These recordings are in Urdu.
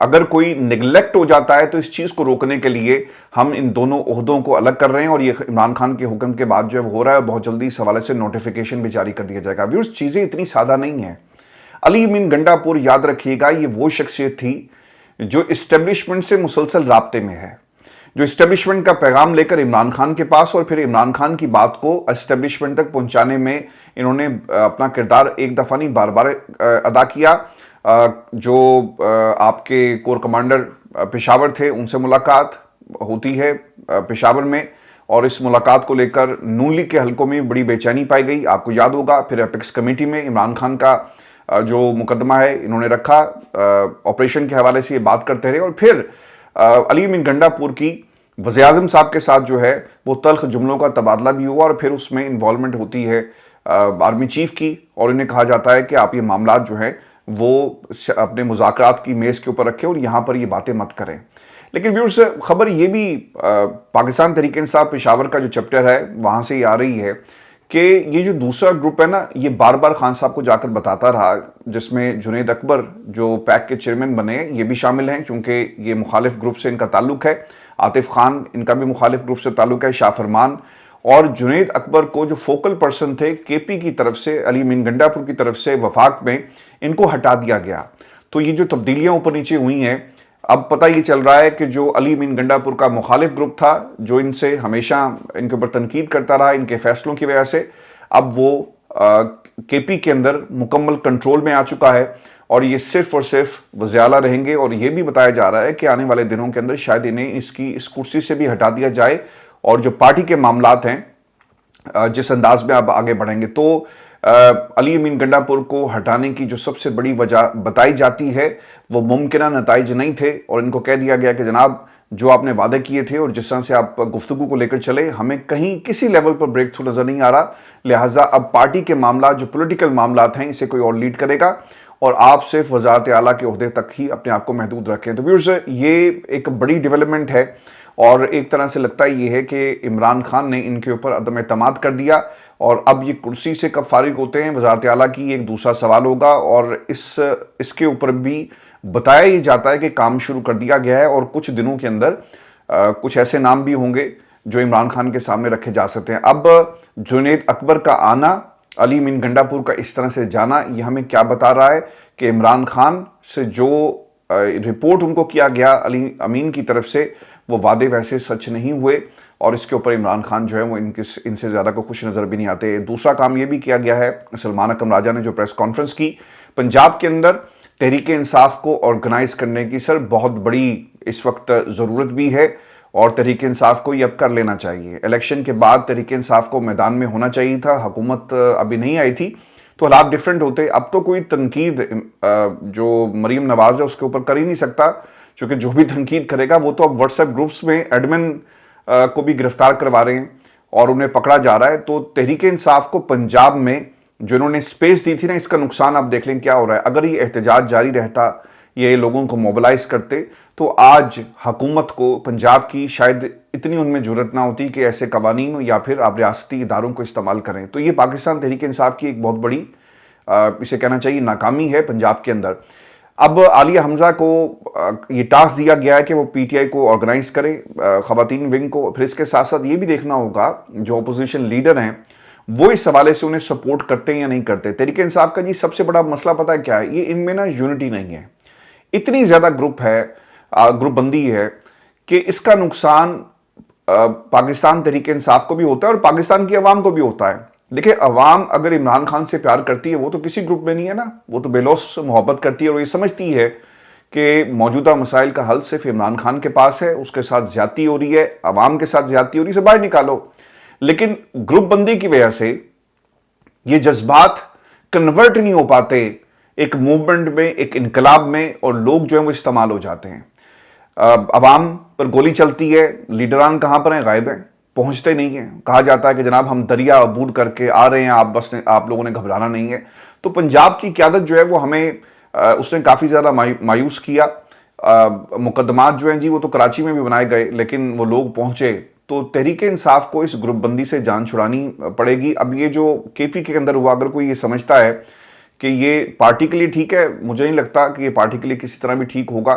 اگر کوئی نگلیکٹ ہو جاتا ہے تو اس چیز کو روکنے کے لیے ہم ان دونوں عہدوں کو الگ کر رہے ہیں، اور یہ عمران خان کے حکم کے بعد جو ہے وہ ہو رہا ہے، بہت جلدی اس حوالے سے نوٹیفیکیشن بھی جاری کر دیا جائے گا۔ ویورز، چیزیں اتنی سادہ نہیں ہیں۔ علی امین گنڈا پور، یاد رکھیے گا، یہ وہ شخصیت تھی جو اسٹیبلشمنٹ سے مسلسل رابطے میں ہے، جو اسٹیبلشمنٹ کا پیغام لے کر عمران خان کے پاس اور پھر عمران خان کی بات کو اسٹیبلشمنٹ تک پہنچانے میں انہوں نے اپنا کردار ایک دفعہ نہیں بار بار ادا کیا۔ جو آپ کے کور کمانڈر پشاور تھے، ان سے ملاقات ہوتی ہے پشاور میں، اور اس ملاقات کو لے کر نون لیگ کے حلقوں میں بڑی بے چینی پائی گئی، آپ کو یاد ہوگا۔ پھر اپیکس کمیٹی میں عمران خان کا جو مقدمہ ہے انہوں نے رکھا، آپریشن کے حوالے سے یہ بات کرتے رہے، اور پھر علی امین گنڈا پور کی وزیراعظم صاحب کے ساتھ جو ہے وہ تلخ جملوں کا تبادلہ بھی ہوا، اور پھر اس میں انوالومنٹ ہوتی ہے آرمی چیف کی، اور انہیں کہا جاتا ہے کہ آپ یہ معاملات جو ہیں وہ اپنے مذاکرات کی میز کے اوپر رکھیں اور یہاں پر یہ باتیں مت کریں۔ لیکن ویورز، خبر یہ بھی پاکستان تحریک انصاف پشاور کا جو چیپٹر ہے وہاں سے یہ آ رہی ہے کہ یہ جو دوسرا گروپ ہے نا، یہ بار بار خان صاحب کو جا کر بتاتا رہا، جس میں جنید اکبر جو پیک کے چیئرمین بنے ہیں یہ بھی شامل ہیں، کیونکہ یہ مخالف گروپ سے ان کا تعلق ہے۔ عاطف خان، ان کا بھی مخالف گروپ سے تعلق ہے۔ شاہ فرمان اور جنید اکبر کو جو فوکل پرسن تھے کے پی کی طرف سے، علی امین گنڈا پور کی طرف سے وفاق میں، ان کو ہٹا دیا گیا۔ تو یہ جو تبدیلیاں اوپر نیچے ہوئی ہیں، اب پتہ یہ چل رہا ہے کہ جو علی امین گنڈا پور کا مخالف گروپ تھا، جو ان سے ہمیشہ ان کے اوپر تنقید کرتا رہا ان کے فیصلوں کی وجہ سے، اب وہ کے پی کے اندر مکمل کنٹرول میں آ چکا ہے، اور یہ صرف اور صرف وزیر اعلیٰ رہیں گے، اور یہ بھی بتایا جا رہا ہے کہ آنے والے دنوں کے اندر شاید انہیں اس کرسی سے بھی ہٹا دیا جائے، اور جو پارٹی کے معاملات ہیں جس انداز میں آپ آگے بڑھیں گے۔ تو علی امین گنڈا پور کو ہٹانے کی جو سب سے بڑی وجہ بتائی جاتی ہے وہ ممکنہ نتائج نہیں تھے، اور ان کو کہہ دیا گیا کہ جناب جو آپ نے وعدے کیے تھے اور جس طرح سے آپ گفتگو کو لے کر چلے، ہمیں کہیں کسی لیول پر بریک تھرو نظر نہیں آ رہا، لہٰذا اب پارٹی کے معاملات جو پولیٹیکل معاملات ہیں اسے کوئی اور لیڈ کرے گا، اور آپ صرف وزارت اعلیٰ کے عہدے تک ہی اپنے آپ کو محدود رکھیں۔ تو ویورز، یہ ایک بڑی ڈیولپمنٹ ہے، اور ایک طرح سے لگتا یہ ہے کہ عمران خان نے ان کے اوپر عدم اعتماد کر دیا، اور اب یہ کرسی سے کب فارغ ہوتے ہیں وزارت اعلیٰ کی ایک دوسرا سوال ہوگا، اور اس کے اوپر بھی بتایا یہ جاتا ہے کہ کام شروع کر دیا گیا ہے، اور کچھ دنوں کے اندر کچھ ایسے نام بھی ہوں گے جو عمران خان کے سامنے رکھے جا سکتے ہیں۔ اب جنید اکبر کا آنا، علی امین گنڈا پور کا اس طرح سے جانا، یہ ہمیں کیا بتا رہا ہے کہ عمران خان سے جو رپورٹ ان کو کیا گیا علی امین کی طرف سے، وہ وعدے ویسے سچ نہیں ہوئے، اور اس کے اوپر عمران خان جو ہے وہ ان سے زیادہ کو خوش نظر بھی نہیں آتے۔ دوسرا کام یہ بھی کیا گیا ہے، سلمان اکرم راجہ نے جو پریس کانفرنس کی، پنجاب کے اندر تحریک انصاف کو آرگنائز کرنے کی سر بہت بڑی اس وقت ضرورت بھی ہے، اور تحریک انصاف کو یہ اب کر لینا چاہیے۔ الیکشن کے بعد تحریک انصاف کو میدان میں ہونا چاہیے تھا، حکومت ابھی نہیں آئی تھی تو حالات ڈیفرنٹ ہوتے۔ اب تو کوئی تنقید جو مریم نواز ہے اس کے اوپر کر ہی نہیں سکتا، چونکہ جو بھی تنقید کرے گا وہ تو اب واٹس ایپ گروپس میں ایڈمن کو بھی گرفتار کروا رہے ہیں اور انہیں پکڑا جا رہا ہے۔ تو تحریک انصاف کو پنجاب میں جو انہوں نے سپیس دی تھی نا، اس کا نقصان آپ دیکھ لیں کیا ہو رہا ہے۔ اگر یہ احتجاج جاری رہتا، یہ لوگوں کو موبلائز کرتے، تو آج حکومت کو پنجاب کی شاید اتنی ان میں جرت نہ ہوتی کہ ایسے قوانین یا پھر آپ ریاستی اداروں کو استعمال کریں۔ تو یہ پاکستان تحریک انصاف کی ایک بہت بڑی اسے کہنا چاہیے ناکامی ہے پنجاب کے اندر۔ اب عالیہ حمزہ کو یہ ٹاسک دیا گیا ہے کہ وہ پی ٹی آئی کو آرگنائز کرے، خواتین ونگ کو۔ پھر اس کے ساتھ ساتھ یہ بھی دیکھنا ہوگا جو اپوزیشن لیڈر ہیں وہ اس حوالے سے انہیں سپورٹ کرتے ہیں یا نہیں کرتے۔ تحریک انصاف کا جی سب سے بڑا مسئلہ پتہ ہے کیا ہے، یہ ان میں نا یونٹی نہیں ہے، اتنی زیادہ گروپ بندی ہے کہ اس کا نقصان پاکستان تحریک انصاف کو بھی ہوتا ہے اور پاکستان کی عوام کو بھی ہوتا ہے۔ دیکھیں، عوام اگر عمران خان سے پیار کرتی ہے وہ تو کسی گروپ میں نہیں ہے نا، وہ تو بے لوث سے محبت کرتی ہے اور یہ سمجھتی ہے کہ موجودہ مسائل کا حل صرف عمران خان کے پاس ہے، اس کے ساتھ زیادتی ہو رہی ہے، عوام کے ساتھ زیادتی ہو رہی ہے، اسے باہر نکالو۔ لیکن گروپ بندی کی وجہ سے یہ جذبات کنورٹ نہیں ہو پاتے ایک موومنٹ میں، ایک انقلاب میں، اور لوگ جو ہیں وہ استعمال ہو جاتے ہیں۔ عوام پر گولی چلتی ہے، لیڈران کہاں پر ہیں؟ غائب ہیں، پہنچتے نہیں ہیں۔ کہا جاتا ہے کہ جناب ہم دریا عبور کر کے آ رہے ہیں، آپ لوگوں نے گھبرانا نہیں ہے۔ تو پنجاب کی قیادت جو ہے وہ ہمیں اس نے کافی زیادہ مایوس کیا۔ مقدمات جو ہیں جی وہ تو کراچی میں بھی بنائے گئے لیکن وہ لوگ پہنچے۔ تو تحریک انصاف کو اس گروپ بندی سے جان چھڑانی پڑے گی۔ اب یہ جو کے پی کے اندر ہوا، اگر کوئی یہ سمجھتا ہے کہ یہ پارٹی کے لیے ٹھیک ہے، مجھے نہیں لگتا کہ یہ پارٹی کے لیے کسی طرح بھی ٹھیک ہوگا۔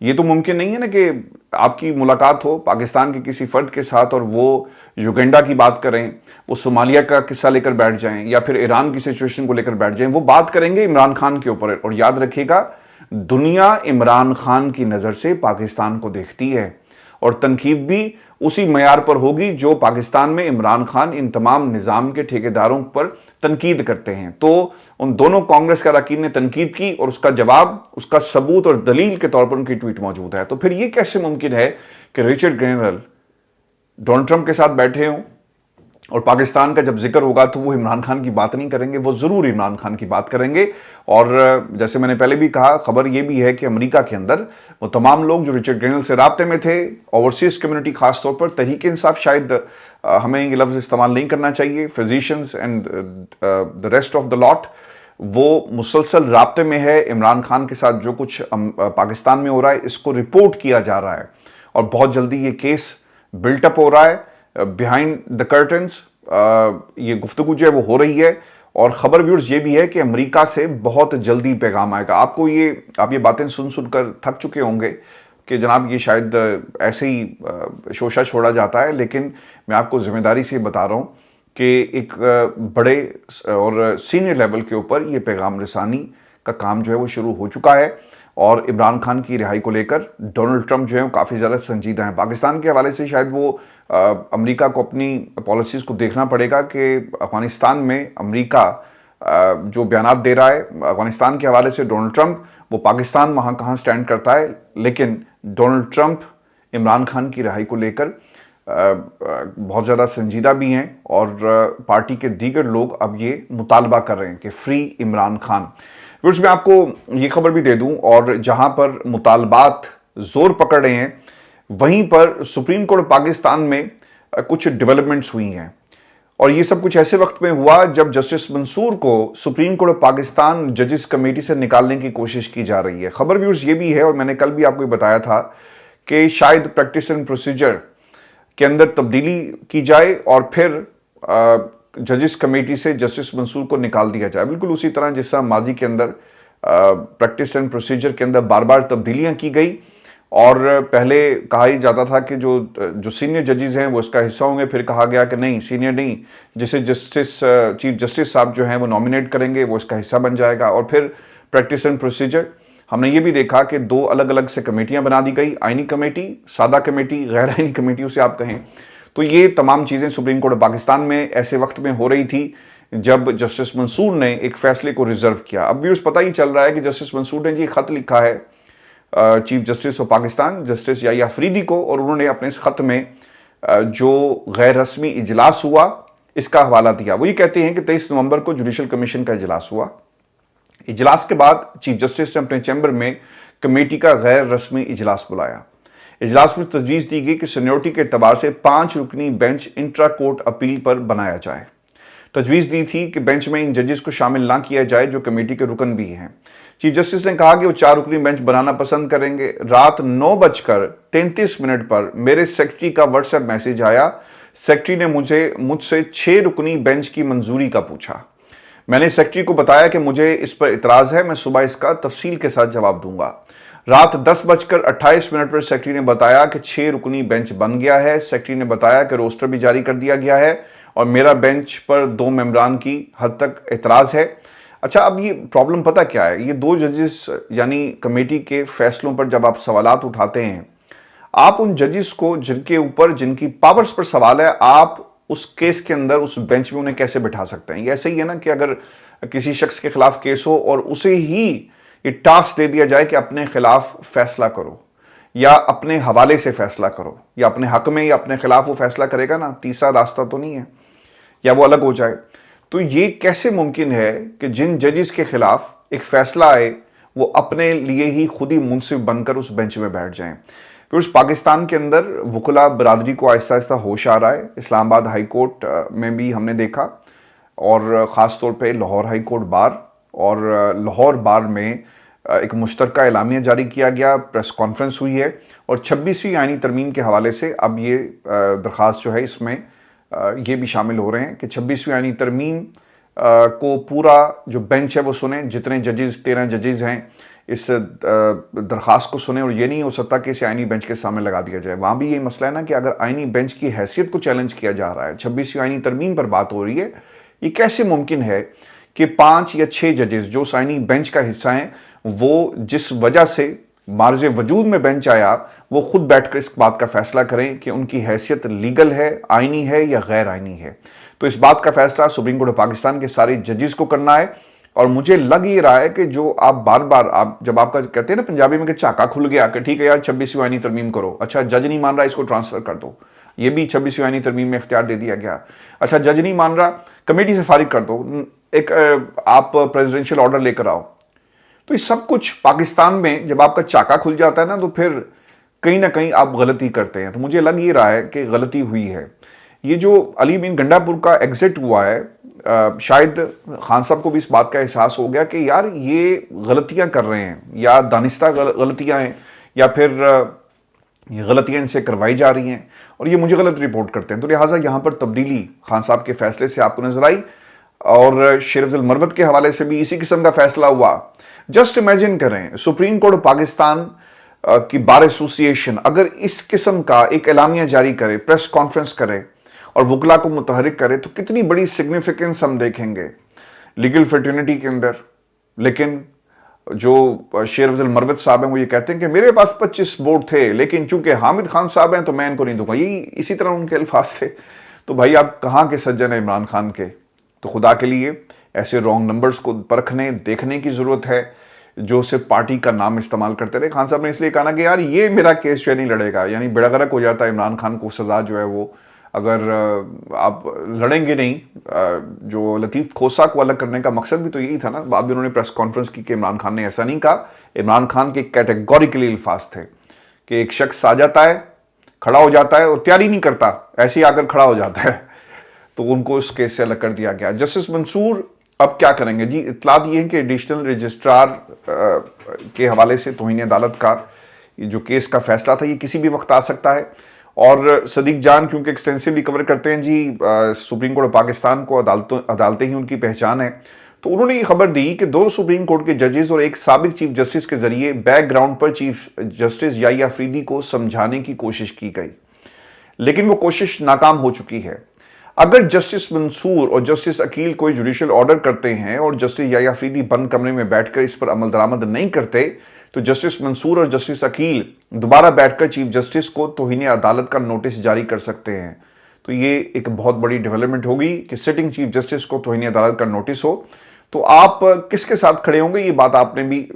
یہ تو ممکن نہیں ہے نا کہ آپ کی ملاقات ہو پاکستان کے کسی فرد کے ساتھ اور وہ یوگینڈا کی بات کریں، وہ صومالیہ کا قصہ لے کر بیٹھ جائیں یا پھر ایران کی سچویشن کو لے کر بیٹھ جائیں. وہ بات کریں گے عمران خان کے اوپر. اور یاد رکھیے گا، دنیا عمران خان کی نظر سے پاکستان کو دیکھتی ہے اور تنقید بھی اسی معیار پر ہوگی جو پاکستان میں عمران خان ان تمام نظام کے ٹھیکیداروں پر تنقید کرتے ہیں. تو ان دونوں کانگریس کے اراکین نے تنقید کی اور اس کا جواب، اس کا ثبوت اور دلیل کے طور پر ان کی ٹویٹ موجود ہے. تو پھر یہ کیسے ممکن ہے کہ رچرڈ گرینول ڈونلڈ ٹرمپ کے ساتھ بیٹھے ہوں اور پاکستان کا جب ذکر ہوگا تو وہ عمران خان کی بات نہیں کریں گے، وہ ضرور عمران خان کی بات کریں گے. اور جیسے میں نے پہلے بھی کہا، خبر یہ بھی ہے کہ امریکہ کے اندر وہ تمام لوگ جو رچرڈ گرینول سے رابطے میں تھے، اوورسیز کمیونٹی خاص طور پر، تحریک انصاف، شاید ہمیں یہ لفظ استعمال نہیں کرنا چاہیے، physicians and the rest of the lot, وہ مسلسل رابطے میں ہے عمران خان کے ساتھ. جو کچھ پاکستان میں ہو رہا ہے اس کو رپورٹ کیا جا رہا ہے اور بہت جلدی یہ کیس بلٹ اپ ہو رہا ہے بیہائنڈ دا کرٹنز. یہ گفتگو جو ہے وہ ہو رہی ہے اور خبر ویورز یہ بھی ہے کہ امریکہ سے بہت جلدی پیغام آئے گا. آپ یہ باتیں سن کر تھک چکے ہوں گے کہ جناب یہ شاید ایسے ہی شوشہ چھوڑا جاتا ہے، لیکن میں آپ کو ذمہ داری سے بتا رہا ہوں کہ ایک بڑے اور سینئر لیول کے اوپر یہ پیغام رسانی کا کام جو ہے وہ شروع ہو چکا ہے. اور عمران خان کی رہائی کو لے کر ڈونلڈ ٹرمپ جو ہے وہ کافی زیادہ سنجیدہ ہیں. پاکستان کے حوالے سے شاید وہ امریکہ کو اپنی پالیسیز کو دیکھنا پڑے گا کہ افغانستان میں امریکہ جو بیانات دے رہا ہے افغانستان کے حوالے سے ڈونلڈ ٹرمپ، وہ پاکستان وہاں کہاں سٹینڈ کرتا ہے. لیکن ڈونلڈ ٹرمپ عمران خان کی رہائی کو لے کر بہت زیادہ سنجیدہ بھی ہیں اور پارٹی کے دیگر لوگ اب یہ مطالبہ کر رہے ہیں کہ فری عمران خان. ویورز، میں آپ کو یہ خبر بھی دے دوں، اور جہاں پر مطالبات زور پکڑ رہے ہیں وہیں پر سپریم کورٹ پاکستان میں کچھ ڈیولپمنٹس ہوئی ہیں. اور یہ سب کچھ ایسے وقت میں ہوا جب جسٹس منصور کو سپریم کورٹ پاکستان ججز کمیٹی سے نکالنے کی کوشش کی جا رہی ہے. خبر ویورز یہ بھی ہے، اور میں نے کل بھی آپ کو بتایا تھا کہ شاید پریکٹس اینڈ پروسیجر کے اندر تبدیلی کی جائے اور پھر ججز کمیٹی سے جسٹس منصور کو نکال دیا جائے، بالکل اسی طرح جس طرح ماضی کے اندر پریکٹس اینڈ پروسیجر کے اندر بار بار تبدیلیاں کی گئی. اور پہلے کہا ہی جاتا تھا کہ جو سینئر ججز ہیں وہ اس کا حصہ ہوں گے، پھر کہا گیا کہ نہیں، سینئر نہیں، جسے چیف جسٹس صاحب جو ہیں وہ نامینیٹ کریں گے وہ اس کا حصہ بن جائے گا. اور پھر پریکٹس اینڈ پروسیجر ہم نے یہ بھی دیکھا کہ دو الگ الگ سے کمیٹیاں بنا دی گئی، آئینی کمیٹی، سادہ کمیٹی، غیر آئینی کمیٹی اسے آپ کہیں. تو یہ تمام چیزیں سپریم کورٹ پاکستان میں ایسے وقت میں ہو رہی تھی جب جسٹس منصور نے ایک فیصلے کو ریزرو کیا. اب بھی اس پتہ ہی چل رہا ہے کہ جسٹس منصور نے خط لکھا ہے chief justice of Pakistan justice Yahya Afridi کو، اور انہوں نے اپنے اس خط میں جو غیر رسمی اجلاس ہوا اس کا حوالہ دیا. وہ یہ کہتے ہیں کہ 23 نومبر کو جوڈیشل کمیشن کا اجلاس ہوا. اجلاس کے بعد چیف جسٹس نے اپنے چیمبر میں کمیٹی کا غیر رسمی اجلاس بلایا. اجلاس میں تجویز دی گئی کہ سینیورٹی کے اعتبار سے 5 رکنی بینچ انٹرا کورٹ اپیل پر بنایا جائے. تجویز دی تھی کہ بینچ میں ان ججز کو شامل نہ کیا جائے جو کمیٹی کے رکن بھی ہیں. چیف جسٹس نے کہا کہ وہ 4 رکنی بینچ بنانا پسند کریں گے. رات 9:33 پر میرے سیکرٹری کا واٹس ایپ میسج آیا. سیکرٹری نے مجھ سے 6 رکنی بینچ کی منظوری کا پوچھا. میں نے سیکرٹری کو بتایا کہ مجھے اس پر اعتراض ہے، میں صبح اس کا تفصیل کے ساتھ جواب دوں گا. رات 10:28 پر سیکرٹری نے بتایا کہ 6 رکنی بینچ بن گیا ہے. سیکرٹری نے بتایا کہ روسٹر بھی جاری کر دیا گیا ہے اور میرا بینچ پر 2 ممبران کی حد تک اعتراض ہے. اچھا، اب یہ پرابلم پتہ کیا ہے؟ یہ 2 ججز یعنی کمیٹی کے فیصلوں پر جب آپ سوالات اٹھاتے ہیں، آپ ان ججز کو جن کے اوپر جن کی پاورز پر سوال ہے، آپ اس کیس کے اندر اس بینچ میں انہیں کیسے بٹھا سکتے ہیں؟ یہ ایسے ہی ہے نا کہ اگر کسی شخص کے خلاف کیس ہو اور اسے ہی یہ ٹاسک دے دیا جائے کہ اپنے خلاف فیصلہ کرو یا اپنے حوالے سے فیصلہ کرو یا اپنے حق میں یا اپنے خلاف وہ فیصلہ کرے گا نا، تیسرا راستہ تو نہیں ہے، یا وہ الگ ہو جائے. تو یہ کیسے ممکن ہے کہ جن ججز کے خلاف ایک فیصلہ آئے وہ اپنے لیے ہی خود ہی منصف بن کر اس بینچ میں بیٹھ جائیں؟ پھر اس پاکستان کے اندر وکلا برادری کو آہستہ آہستہ ہوش آ رہا ہے. اسلام آباد ہائی کورٹ میں بھی ہم نے دیکھا، اور خاص طور پہ لاہور ہائی کورٹ بار، اور لاہور بار میں ایک مشترکہ اعلامیہ جاری کیا گیا، پریس کانفرنس ہوئی ہے، اور 26ویں آئینی ترمیم کے حوالے سے اب یہ درخواست جو ہے اس میں یہ بھی شامل ہو رہے ہیں کہ 26ویں آئینی ترمیم کو پورا جو بینچ ہے وہ سنیں، جتنے ججز 13 ججز ہیں اس درخواست کو سنیں اور یہ نہیں ہو سکتا کہ اسے آئینی بینچ کے سامنے لگا دیا جائے. وہاں بھی یہ مسئلہ ہے نا کہ اگر آئینی بینچ کی حیثیت کو چیلنج کیا جا رہا ہے, 26ویں آئینی ترمیم پر بات ہو رہی ہے, یہ کیسے ممکن ہے کہ 5 یا 6 ججز جو اس آئینی بینچ کا حصہ ہیں وہ جس وجہ سے معرض وجود میں بینچ آیا وہ خود بیٹھ کر اس بات کا فیصلہ کریں کہ ان کی حیثیت لیگل ہے, آئینی ہے یا غیر آئینی ہے. تو اس بات کا فیصلہ سپریم کورٹ آف پاکستان کے سارے ججز کو کرنا ہے. اور مجھے لگ یہ رہا ہے کہ جو آپ بار بار جب آپ کا کہتے ہیں نا پنجابی میں کہ چاکا کھل گیا کہ ٹھیک ہے یار 26ویں آئینی ترمیم کرو, اچھا جج نہیں مان رہا اس کو ٹرانسفر کر دو, یہ بھی 26ویں آئینی ترمیم میں اختیار دے دیا گیا. اچھا جج نہیں مان رہا, کمیٹی سے فارغ کر دو, ایک آپ پریزیڈنشیل آرڈر لے کر آؤ. تو یہ سب کچھ پاکستان میں جب آپ کا چاکا کھل جاتا ہے نا تو پھر کہیں نہ کہیں آپ غلطی کرتے ہیں. تو مجھے لگ یہ رہا ہے کہ غلطی ہوئی ہے. یہ جو علی بن گنڈا پور کا ایگزٹ ہوا ہے, شاید خان صاحب کو بھی اس بات کا احساس ہو گیا کہ یار یہ غلطیاں کر رہے ہیں, یا دانستہ غلطیاں ہیں, یا پھر یہ غلطیاں ان سے کروائی جا رہی ہیں اور یہ مجھے غلط رپورٹ کرتے ہیں. تو لہٰذا یہاں پر تبدیلی خان صاحب کے فیصلے سے آپ کو نظر آئی, اور شیر افضل مروت کے حوالے سے بھی اسی قسم کا فیصلہ ہوا. جسٹ امیجن کریں سپریم کورٹ پاکستان کی بار ایسوسی ایشن اگر اس قسم کا ایک اعلامیہ جاری کرے, پریس کانفرنس کرے اور وکلا کو متحرک کرے, تو کتنی بڑی سگنیفیکنس ہم دیکھیں گے لیگل فرٹرنیٹی کے اندر. لیکن جو شیر افضل مروت صاحب ہیں وہ یہ کہتے ہیں کہ میرے پاس 25 ووٹ تھے لیکن چونکہ حامد خان صاحب ہیں تو میں ان کو نہیں دوں گا. یہی اسی طرح ان کے الفاظ تھے. تو بھائی آپ کہاں کے سجن ہیں عمران خان کے؟ تو خدا کے لیے ایسے رانگ نمبرز کو پرکھنے دیکھنے کی ضرورت ہے جو صرف پارٹی کا نام استعمال کرتے رہے. خان صاحب نے اس لیے کہا کہ یار یہ میرا کیس جو ہے نہیں لڑے گا, یعنی بیڑا غرق ہو جاتا ہے عمران خان کو سزا جو ہے وہ, اگر آپ لڑیں گے نہیں. جو لطیف کھوسا کو الگ کرنے کا مقصد بھی تو یہی تھا نا. بعد میں انہوں نے پریس کانفرنس کی کہ عمران خان نے ایسا نہیں کہا. عمران خان کے کیٹیگوریکلی الفاظ تھے کہ ایک شخص آ جاتا ہے, کھڑا ہو جاتا ہے اور تیاری نہیں کرتا, ایسے ہی آ کر کھڑا ہو جاتا ہے, تو ان کو اس کیس سے الگ کر دیا گیا. جسٹس منصور اب کیا کریں گے؟ جی اطلاعات یہ ہیں کہ ایڈیشنل رجسٹرار کے حوالے سے توہین عدالت کا جو کیس کا فیصلہ تھا یہ کسی بھی وقت آ سکتا ہے. اور صدیق جان کیونکہ ایکسٹینسولی کور کرتے ہیں جی سپریم کورٹ پاکستان کو, عدالتیں ہی ان کی پہچان ہے, تو انہوں نے یہ خبر دی کہ 2 سپریم کورٹ کے ججز اور ایک سابق چیف جسٹس کے ذریعے بیک گراؤنڈ پر چیف جسٹس یحییٰ افریدی کو سمجھانے کی کوشش کی گئی لیکن وہ کوشش ناکام ہو چکی ہے. اگر جسٹس منصور اور جسٹس عقیل کوئی جوڈیشل آرڈر کرتے ہیں اور جسٹس یحییٰ افریدی بند کمرے میں بیٹھ کر اس پر عمل درآمد نہیں کرتے تو جسٹس منصور اور جسٹس عقیل دوبارہ بیٹھ کر چیف جسٹس کو توہین عدالت کا نوٹس جاری کر سکتے ہیں. تو یہ ایک بہت بڑی ڈیولپمنٹ ہوگی کہ سٹنگ چیف جسٹس کو توہین عدالت کا نوٹس ہو. تو آپ کس کے ساتھ کھڑے ہوں گے یہ بات آپ نے بھی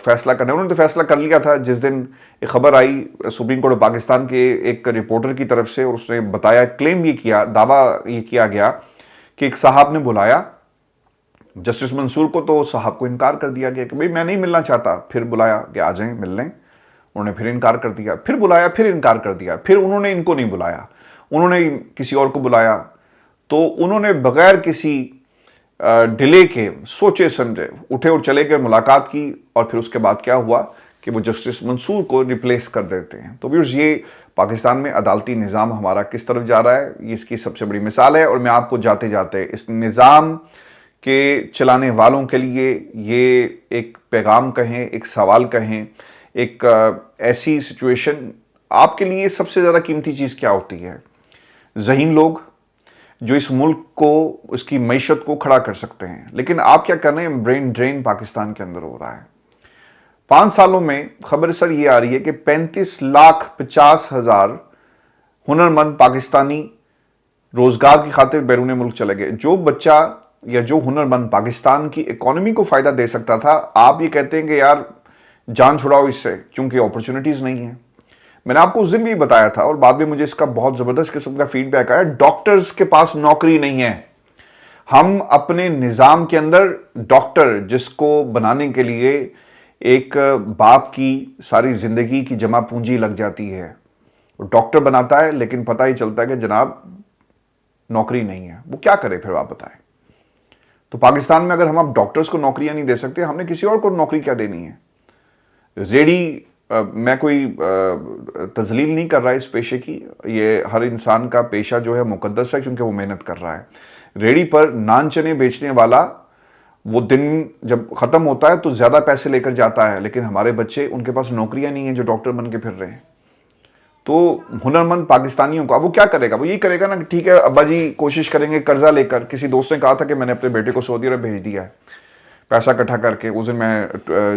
فیصلہ کرنا ہے. انہوں نے تو فیصلہ کر لیا تھا جس دن ایک خبر آئی سپریم کورٹ پاکستان کے ایک رپورٹر کی طرف سے, اور اس نے بتایا, کلیم یہ کیا, دعویٰ یہ کیا گیا کہ ایک صاحب نے بلایا جسٹس منصور کو, تو صاحب کو انکار کر دیا گیا کہ بھئی میں نہیں ملنا چاہتا. پھر بلایا کہ آ جائیں مل لیں, انہوں نے پھر انکار کر دیا. پھر بلایا, پھر انکار کر دیا. پھر انہوں نے ان کو نہیں بلایا, انہوں نے کسی اور کو بلایا. تو انہوں نے بغیر کسی ڈیلے کے سوچے سمجھے اٹھے اور چلے گئے, ملاقات کی, اور پھر اس کے بعد کیا ہوا کہ وہ جسٹس منصور کو ریپلیس کر دیتے ہیں. تو ویورز یہ پاکستان میں عدالتی نظام ہمارا کس طرف جا رہا ہے یہ اس کی سب سے بڑی مثال ہے. اور میں آپ کو جاتے جاتے اس نظام کے چلانے والوں کے لیے یہ ایک پیغام کہیں, ایک سوال کہیں, ایک ایسی سچویشن, آپ کے لیے سب سے زیادہ قیمتی چیز کیا ہوتی ہے؟ ذہین لوگ جو اس ملک کو, اس کی معیشت کو کھڑا کر سکتے ہیں. لیکن آپ کیا کر رہے ہیں؟ برین ڈرین پاکستان کے اندر ہو رہا ہے. 5 سالوں میں خبر سر یہ آ رہی ہے کہ 35,50,000 ہنرمند پاکستانی روزگار کی خاطر بیرون ملک چلے گئے. جو بچہ یا جو ہنرمند پاکستان کی اکانومی کو فائدہ دے سکتا تھا, آپ یہ کہتے ہیں کہ یار جان چھڑاؤ اس سے, کیونکہ اپرچونٹیز نہیں ہیں. میں نے آپ کو اس دن بھی بتایا تھا اور بعد میں مجھے اس کا بہت زبردست قسم کا فیڈ بیک آیا, ڈاکٹرز کے پاس نوکری نہیں ہے. ہم اپنے نظام کے اندر ڈاکٹر جس کو بنانے کے لیے ایک باپ کی ساری زندگی کی جمع پونجی لگ جاتی ہے, ڈاکٹر بناتا ہے لیکن پتہ ہی چلتا ہے کہ جناب نوکری نہیں ہے. وہ کیا کرے پھر آپ بتائیں؟ تو پاکستان میں اگر ہم اب ڈاکٹرز کو نوکریاں نہیں دے سکتے, ہم نے کسی اور کو نوکری کیا دینی ہے؟ ریڈی, میں کوئی تذلیل نہیں کر رہا ہے اس پیشے کی, یہ ہر انسان کا پیشہ جو ہے مقدس ہے کیونکہ وہ محنت کر رہا ہے. ریڈی پر نان چنے بیچنے والا وہ دن جب ختم ہوتا ہے تو زیادہ پیسے لے کر جاتا ہے، لیکن ہمارے بچے، ان کے پاس نوکریاں نہیں ہیں جو ڈاکٹر بن کے پھر رہے ہیں۔ تو ہنرمند پاکستانیوں کا وہ کیا کرے گا؟ وہ یہی کرے گا نا کہ ٹھیک ہے ابا جی کوشش کریں گے قرضہ لے کر۔ کسی دوست نے کہا تھا کہ میں نے اپنے بیٹے کو سعودی عرب بھیج دیا ہے پیسہ اکٹھا کر کے، اس دن میں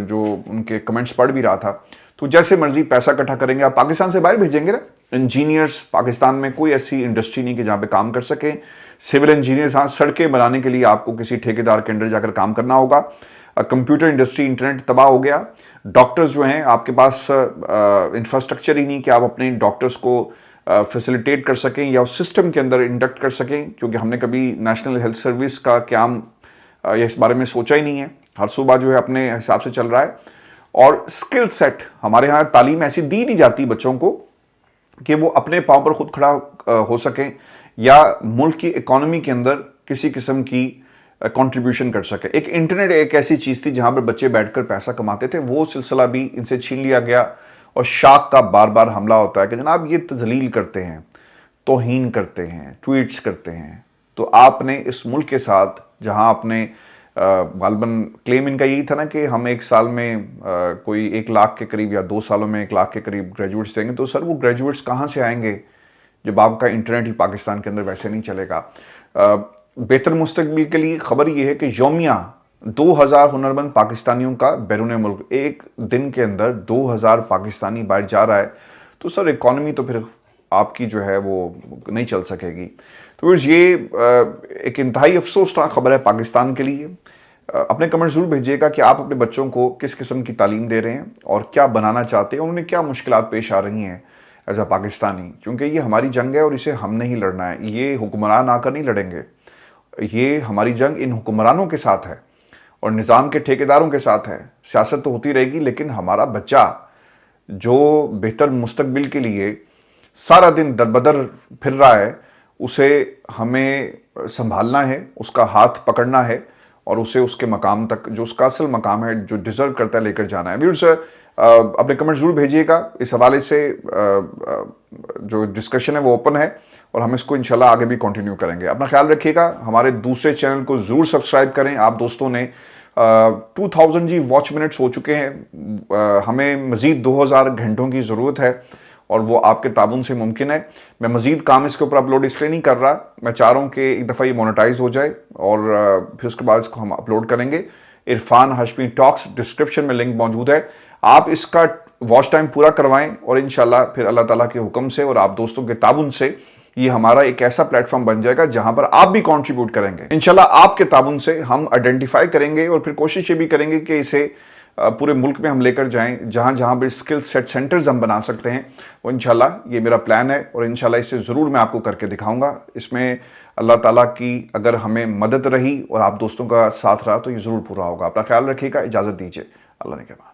جو ان کے کمنٹس پڑھ بھی رہا تھا۔ تو جیسے مرضی پیسہ اکٹھا کریں گے، آپ پاکستان سے باہر بھیجیں گے نا۔ انجینئرز پاکستان میں کوئی ایسی انڈسٹری نہیں کہ جہاں پہ کام کر سکیں۔ سول انجینئرز، ہاں سڑکیں بنانے کے لیے آپ کو کسی ٹھیکیدار کے انڈر جا کر کام کرنا ہوگا۔ کمپیوٹر انڈسٹری، انٹرنیٹ تباہ ہو گیا۔ ڈاکٹرز جو ہیں، آپ کے پاس انفراسٹرکچر ہی نہیں کہ آپ اپنے ڈاکٹرز کو فیسیلیٹیٹ کر سکیں یا اس سسٹم کے اندر انڈکٹ کر سکیں، کیونکہ ہم نے کبھی نیشنل ہیلتھ سروس کا قیام یا اس بارے میں سوچا ہی نہیں ہے۔ ہر صوبہ جو ہے اپنے حساب سے چل رہا ہے۔ اور سکل سیٹ، ہمارے ہاں تعلیم ایسی دی نہیں جاتی بچوں کو کہ وہ اپنے پاؤں پر خود کھڑا ہو سکیں یا ملک کی اکانومی کے اندر کسی قسم کی کنٹریبیوشن کر سکے۔ ایک انٹرنیٹ ایک ایسی چیز تھی جہاں پر بچے بیٹھ کر پیسہ کماتے تھے، وہ سلسلہ بھی ان سے چھین لیا گیا، اور شاخ کا بار بار حملہ ہوتا ہے کہ جناب یہ تذلیل کرتے ہیں، توہین کرتے ہیں، ٹویٹس کرتے ہیں۔ تو آپ نے اس ملک کے ساتھ، جہاں آپ نے غالباً کلیم ان کا یہی تھا نا کہ ہم ایک سال میں کوئی 1 لاکھ کے قریب یا 2 سالوں میں 1 لاکھ کے قریب گریجویٹس دیں گے، تو سر وہ گریجویٹس کہاں سے آئیں گے جب آپ کا انٹرنیٹ ہی پاکستان کے اندر ویسے نہیں چلے گا؟ بہتر مستقبل کے لیے خبر یہ ہے کہ یومیہ 2000 ہنرمند پاکستانیوں کا بیرون ملک، ایک دن کے اندر 2000 پاکستانی باہر جا رہا ہے، تو سر اکانومی تو پھر آپ کی جو ہے وہ نہیں چل سکے گی۔ تو یہ ایک انتہائی افسوسناک خبر ہے پاکستان کے لیے۔ اپنے کمنٹ ضرور بھیجیے گا کہ آپ اپنے بچوں کو کس قسم کی تعلیم دے رہے ہیں اور کیا بنانا چاہتے ہیں، انہوں نے کیا مشکلات پیش آ رہی ہیں ایز اے پاکستانی، کیونکہ یہ ہماری جنگ ہے اور اسے ہم نے ہی لڑنا ہے۔ یہ حکمران آ کر نہیں لڑیں گے، یہ ہماری جنگ ان حکمرانوں کے ساتھ ہے اور نظام کے ٹھیکیداروں کے ساتھ ہے۔ سیاست تو ہوتی رہے گی، لیکن ہمارا بچہ جو بہتر مستقبل کے لیے سارا دن در بدر پھر رہا ہے، اسے ہمیں سنبھالنا ہے، اس کا ہاتھ پکڑنا ہے اور اسے اس کے مقام تک، جو اس کا اصل مقام ہے، جو ڈیزرو کرتا ہے، لے کر جانا ہے۔ ویورز اپنے کمنٹ ضرور بھیجیے گا، اس حوالے سے جو ڈسکشن ہے وہ اوپن ہے اور ہم اس کو انشاءاللہ آگے بھی کنٹینیو کریں گے۔ اپنا خیال رکھیے گا، ہمارے دوسرے چینل کو ضرور سبسکرائب کریں۔ آپ دوستوں نے 2000 جی واچ منٹس ہو چکے ہیں، ہمیں مزید 2000 گھنٹوں کی ضرورت ہے اور وہ آپ کے تعاون سے ممکن ہے۔ میں مزید کام اس کے اوپر اپلوڈ اس لیے نہیں کر رہا، میں چاہ رہا ہوں کہ ایک دفعہ یہ مونیٹائز ہو جائے اور پھر اس کے بعد اس کو ہم اپلوڈ کریں گے۔ عرفان ہاشمی ٹاکس، ڈسکرپشن میں لنک موجود ہے، آپ اس کا واچ ٹائم پورا کروائیں اور انشاءاللہ پھر اللہ تعالیٰ کے حکم سے اور آپ دوستوں کے تعاون سے یہ ہمارا ایک ایسا پلیٹ فارم بن جائے گا جہاں پر آپ بھی کنٹریبیوٹ کریں گے۔ انشاءاللہ آپ کے تعاون سے ہم آئیڈینٹیفائی کریں گے اور پھر کوشش یہ بھی کریں گے کہ اسے پورے ملک میں ہم لے کر جائیں، جہاں جہاں بھی اسکل سیٹ سینٹرز ہم بنا سکتے ہیں، وہ انشاءاللہ یہ میرا پلان ہے اور انشاءاللہ اسے ضرور میں آپ کو کر کے دکھاؤں گا۔ اس میں اللہ تعالیٰ کی اگر ہمیں مدد رہی اور آپ دوستوں کا ساتھ رہا تو یہ ضرور پورا ہوگا۔ اپنا خیال رکھیے گا، اجازت دیجیے، اللہ نے کے بعد۔